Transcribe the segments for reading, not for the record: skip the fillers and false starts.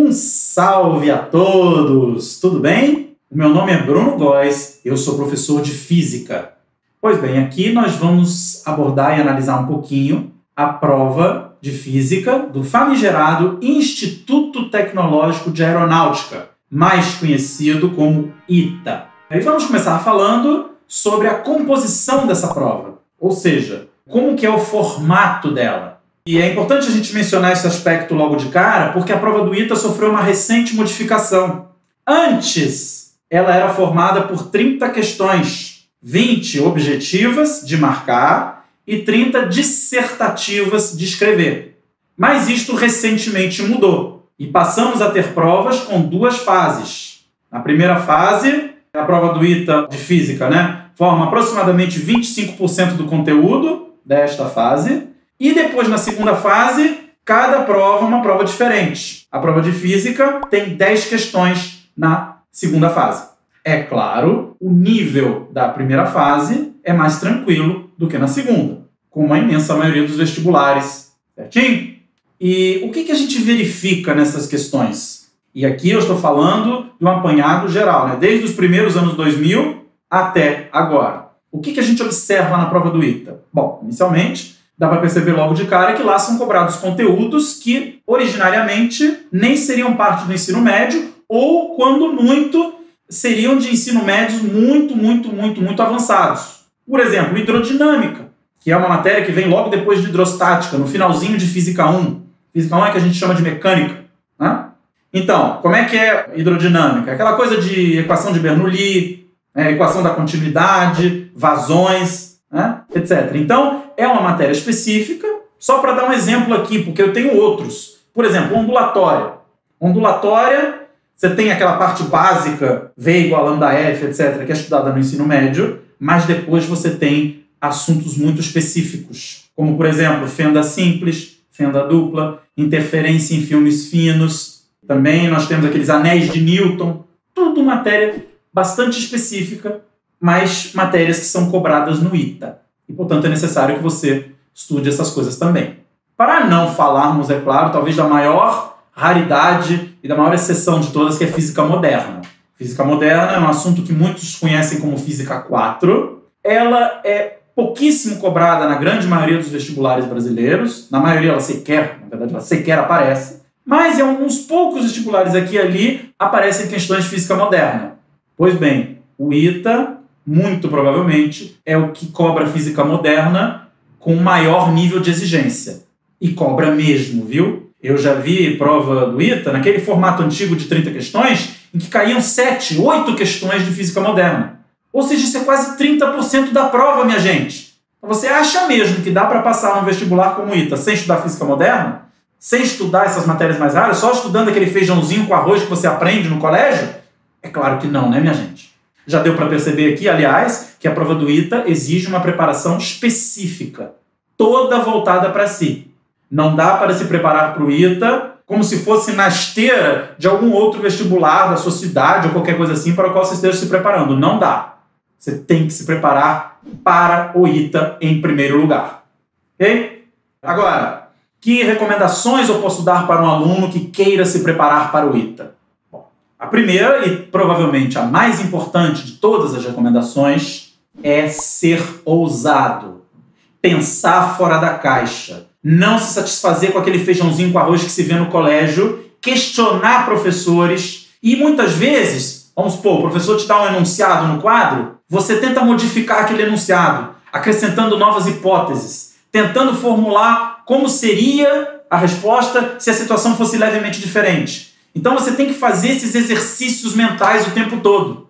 Um salve a todos! Tudo bem? O meu nome é Bruno Góes, eu sou professor de Física. Pois bem, aqui nós vamos abordar e analisar um pouquinho a prova de Física do famigerado Instituto Tecnológico de Aeronáutica, mais conhecido como ITA. E vamos começar falando sobre a composição dessa prova, ou seja, como que é o formato dela. E é importante a gente mencionar esse aspecto logo de cara, porque a prova do ITA sofreu uma recente modificação. Antes, ela era formada por 30 questões, 20 objetivas de marcar e 30 dissertativas de escrever. Mas isto recentemente mudou e passamos a ter provas com duas fases. Na primeira fase, a prova do ITA de Física, forma aproximadamente 25% do conteúdo desta fase. E depois, na segunda fase, cada prova é uma prova diferente. A prova de Física tem 10 questões na segunda fase. É claro, o nível da primeira fase é mais tranquilo do que na segunda, como a imensa maioria dos vestibulares, certinho? E o que a gente verifica nessas questões? E aqui eu estou falando de um apanhado geral, desde os primeiros anos 2000 até agora. O que a gente observa na prova do ITA? Bom, inicialmente, dá para perceber logo de cara que lá são cobrados conteúdos que, originariamente, nem seriam parte do ensino médio ou, quando muito, seriam de ensino médios muito avançados. Por exemplo, hidrodinâmica, que é uma matéria que vem logo depois de hidrostática, no finalzinho de Física 1. Física 1 é que a gente chama de mecânica. Então, como é que é hidrodinâmica? Aquela coisa de equação de Bernoulli, equação da continuidade, vazões, etc. Então, é uma matéria específica, só para dar um exemplo aqui, porque eu tenho outros. Por exemplo, ondulatória. Ondulatória, você tem aquela parte básica, V igual a lambda F, etc., que é estudada no ensino médio, mas depois você tem assuntos muito específicos, como, por exemplo, fenda simples, fenda dupla, interferência em filmes finos. Também nós temos aqueles anéis de Newton. Tudo matéria bastante específica, mas matérias que são cobradas no ITA. E, portanto, é necessário que você estude essas coisas também. Para não falarmos, é claro, talvez da maior raridade e da maior exceção de todas, que é Física Moderna. Física Moderna é um assunto que muitos conhecem como Física 4. Ela é pouquíssimo cobrada na grande maioria dos vestibulares brasileiros. Na maioria ela sequer aparece. Mas em alguns poucos vestibulares aqui e ali aparecem questões de Física Moderna. Pois bem, o ITA, muito provavelmente, é o que cobra Física Moderna com maior nível de exigência. E cobra mesmo, viu? Eu já vi prova do ITA naquele formato antigo de 30 questões em que caíam 7, 8 questões de Física Moderna. Ou seja, isso é quase 30% da prova, minha gente. Você acha mesmo que dá para passar num vestibular como o ITA sem estudar Física Moderna? Sem estudar essas matérias mais raras? Só estudando aquele feijãozinho com arroz que você aprende no colégio? É claro que não, minha gente? Já deu para perceber aqui, aliás, que a prova do ITA exige uma preparação específica, toda voltada para si. Não dá para se preparar para o ITA como se fosse na esteira de algum outro vestibular da sua cidade ou qualquer coisa assim para o qual você esteja se preparando. Não dá. Você tem que se preparar para o ITA em primeiro lugar. Ok? Agora, que recomendações eu posso dar para um aluno que queira se preparar para o ITA? Bom, a primeira e provavelmente a mais importante de todas as recomendações é ser ousado. Pensar fora da caixa. Não se satisfazer com aquele feijãozinho com arroz que se vê no colégio, questionar professores e muitas vezes, vamos supor, o professor te dá um enunciado no quadro, você tenta modificar aquele enunciado, acrescentando novas hipóteses, tentando formular como seria a resposta se a situação fosse levemente diferente. Então você tem que fazer esses exercícios mentais o tempo todo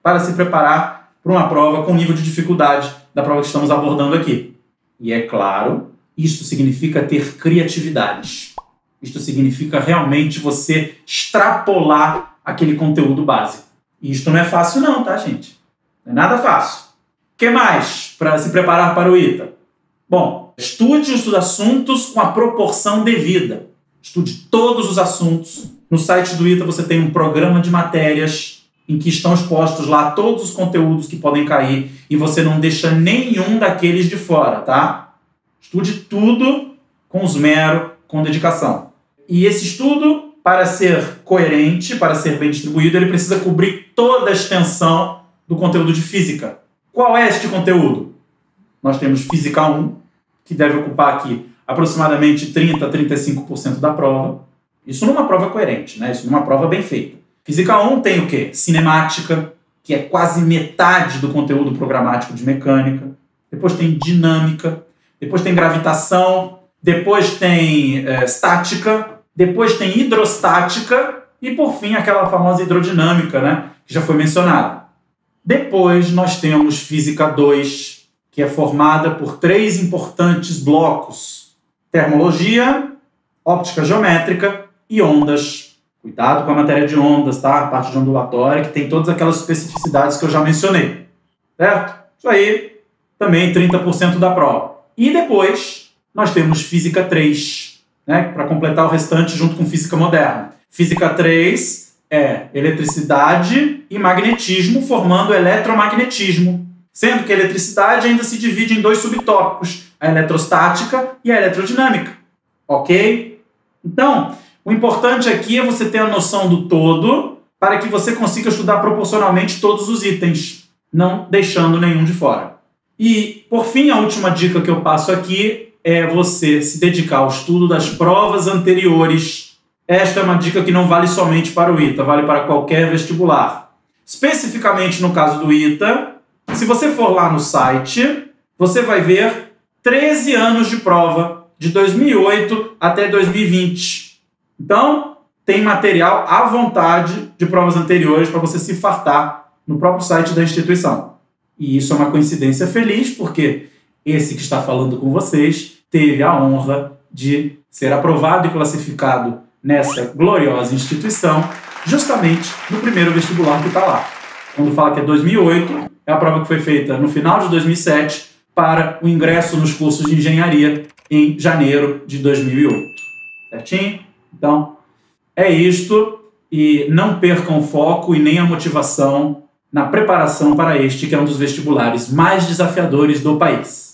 para se preparar para uma prova com o nível de dificuldade da prova que estamos abordando aqui. E é claro, isto significa ter criatividade. Isto significa realmente você extrapolar aquele conteúdo básico. E isto não é fácil não, tá, gente? Não é nada fácil. O que mais para se preparar para o ITA? Bom, estude os assuntos com a proporção devida. Estude todos os assuntos. No site do ITA você tem um programa de matérias em que estão expostos lá todos os conteúdos que podem cair e você não deixa nenhum daqueles de fora, tá? Estude tudo com esmero, com dedicação. E esse estudo para ser coerente, para ser bem distribuído, ele precisa cobrir toda a extensão do conteúdo de física. Qual é este conteúdo? Nós temos Física 1, que deve ocupar aqui aproximadamente 30% a 35% da prova. Isso numa prova coerente, né? Isso numa prova bem feita. Física 1 tem o quê? Cinemática, que é quase metade do conteúdo programático de mecânica. Depois tem dinâmica, depois tem gravitação, depois tem estática, depois tem hidrostática e, por fim, aquela famosa hidrodinâmica, né? Que já foi mencionada. Depois nós temos Física 2, que é formada por 3 importantes blocos: termologia, óptica geométrica e ondas. Cuidado com a matéria de ondas, tá? A parte de ondulatória, que tem todas aquelas especificidades que eu já mencionei. Certo? Isso aí, também 30% da prova. E depois nós temos Física 3, né? Para completar o restante junto com Física Moderna. Física 3 é eletricidade e magnetismo formando eletromagnetismo. Sendo que a eletricidade ainda se divide em 2 subtópicos, a eletrostática e a eletrodinâmica. Ok? Então, o importante aqui é você ter a noção do todo para que você consiga estudar proporcionalmente todos os itens, não deixando nenhum de fora. E, por fim, a última dica que eu passo aqui é você se dedicar ao estudo das provas anteriores. Esta é uma dica que não vale somente para o ITA, vale para qualquer vestibular. Especificamente no caso do ITA, se você for lá no site, você vai ver 13 anos de prova, de 2008 até 2020. Então, tem material à vontade de provas anteriores para você se fartar no próprio site da instituição. E isso é uma coincidência feliz, porque esse que está falando com vocês teve a honra de ser aprovado e classificado nessa gloriosa instituição, justamente no primeiro vestibular que está lá. Quando fala que é 2008, é a prova que foi feita no final de 2007 para o ingresso nos cursos de engenharia em janeiro de 2008. Certinho? Então, é isto, e não percam o foco e nem a motivação na preparação para este, que é um dos vestibulares mais desafiadores do país.